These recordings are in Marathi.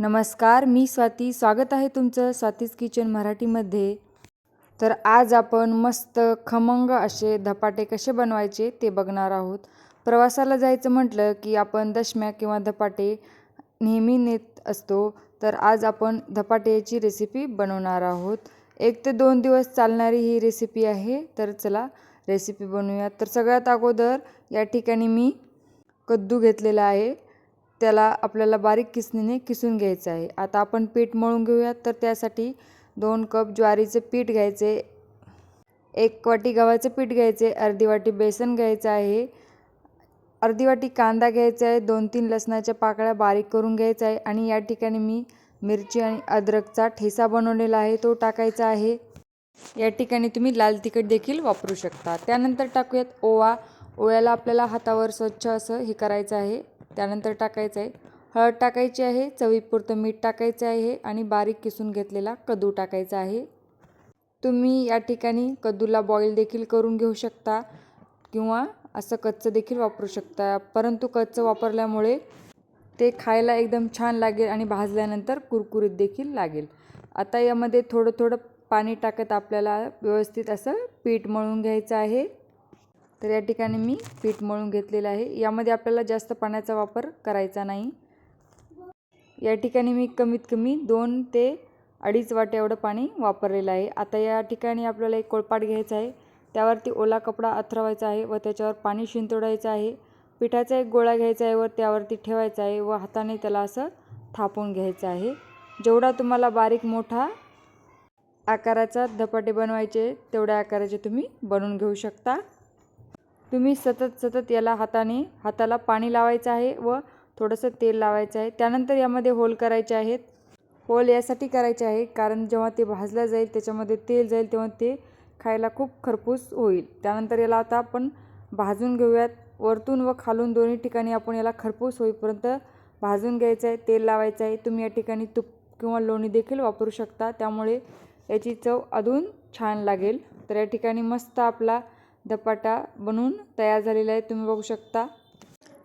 नमस्कार, मी स्वाती. स्वागत आहे तुमचं स्वातीज किचन मराठीमध्ये. तर आज आपण मस्त खमंग असे धपाटे कसे बनवायचे ते बघणार आहोत. प्रवासाला जायचं म्हटलं की आपण दशम्या किंवा धपाटे नेहमी नेत असतो. तर आज आपण धपाट्याची रेसिपी बनवणार आहोत. 1 ते 2 दिवस चालणारी ही रेसिपी आहे. तर चला रेसिपी बनवूया. तर सगळ्यात अगोदर या ठिकाणी मी कद्दू घेतलेला आहे. त्याला आपल्याला बारीक किसणीने किसून घ्यायचं आहे. आता आपण पीठ मळून घेऊयात. तर त्यासाठी 2 कप ज्वारीचे पीठ घ्यायचे, 1 वाटी गव्हाचे पीठ घ्यायचे, अर्धी वाटी बेसन घ्यायचं आहे, अर्धी वाटी कांदा घ्यायचा आहे, 2-3 लसणाच्या पाकळ्या बारीक करून घ्यायचा आहे आणि या ठिकाणी मी मिरची आणि अद्रकचा ठेचा बनवलेला आहे तो टाकायचा आहे. या ठिकाणी तुम्ही लाल तिखट देखील वापरू शकता. त्यानंतर टाकूयात ओवा. ओव्याला आपल्याला हातावर स्वच्छ असं हे करायचं आहे. त्यानंतर टाकायचं आहे हळद टाकायची आहे, चवीपुरतं मीठ टाकायचं आहे आणि बारीक किसून घेतलेला कद्दू टाकायचा आहे. तुम्ही या ठिकाणी कद्दूला बॉईल देखील करून घेऊ शकता किंवा असं कच्चं देखील वापरू शकता, परंतु कच्चं वापरल्यामुळे ते खायला एकदम छान लागेल आणि भाजल्यानंतर कुरकुरीत देखील लागेल. आता यामध्ये थोडं थोडं पाणी टाकत आपल्याला व्यवस्थित असं पीठ मळून घ्यायचं आहे. तर या ठिकाणी मी पीठ मळून घेतलेलं आहे. यामध्ये आपल्याला जास्त पाण्याचा वापर करायचा नाही. या ठिकाणी मी कमीत कमी 2 ते 2.5 वाटी एवढं पाणी वापरलेलं आहे. आता या ठिकाणी आपल्याला एक पोळपाट घ्यायचा आहे. त्यावरती ओला कपडा अंथरवायचा आहे व त्याच्यावर पाणी शिंतोडायचं आहे. पिठाचा एक गोळा घ्यायचा आहे व त्यावरती ठेवायचा आहे व हाताने त्याला असं थापून घ्यायचं आहे. जेवढा तुम्हाला बारीक मोठा आकाराचा धपाटे बनवायचे तेवढ्या आकाराचे तुम्ही बनवून घेऊ शकता. तुम्ही सतत याला हाताला पाणी लावायचं आहे व थोडंसं तेल लावायचं आहे. त्यानंतर यामध्ये होल करायचे आहेत. होल यासाठी करायचे आहे कारण जेव्हा ते भाजलं जाईल त्याच्यामध्ये तेल जाईल तेव्हा ते खायला खूप खरपूस होईल. त्यानंतर याला आता आपण भाजून घेऊयात. वरतून व खालून दोन्ही ठिकाणी आपण याला खरपूस होईपर्यंत भाजून घ्यायचं आहे. तेल लावायचं आहे. तुम्ही या ठिकाणी तूप किंवा लोणी देखील वापरू शकता, त्यामुळे याची चव अजून छान लागेल. तर या ठिकाणी मस्त आपला धपाटा बनवून तयार झालेला आहे, तुम्ही बघू शकता.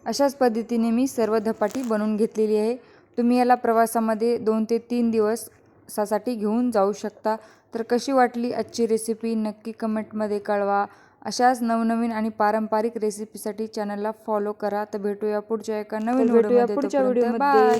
अशाच पद्धतीने मी सर्व धपाटी बनवून घेतलेली आहे. तुम्ही याला प्रवासामध्ये 2 ते 3 दिवसासाठी घेऊन जाऊ शकता. तर कशी वाटली आजची रेसिपी नक्की कमेंटमध्ये कळवा. अशाच नवनवीन आणि पारंपरिक रेसिपीसाठी चॅनलला फॉलो करा. तर भेटूया पुढच्या एका नवीन व्हिडिओमध्ये. बाय.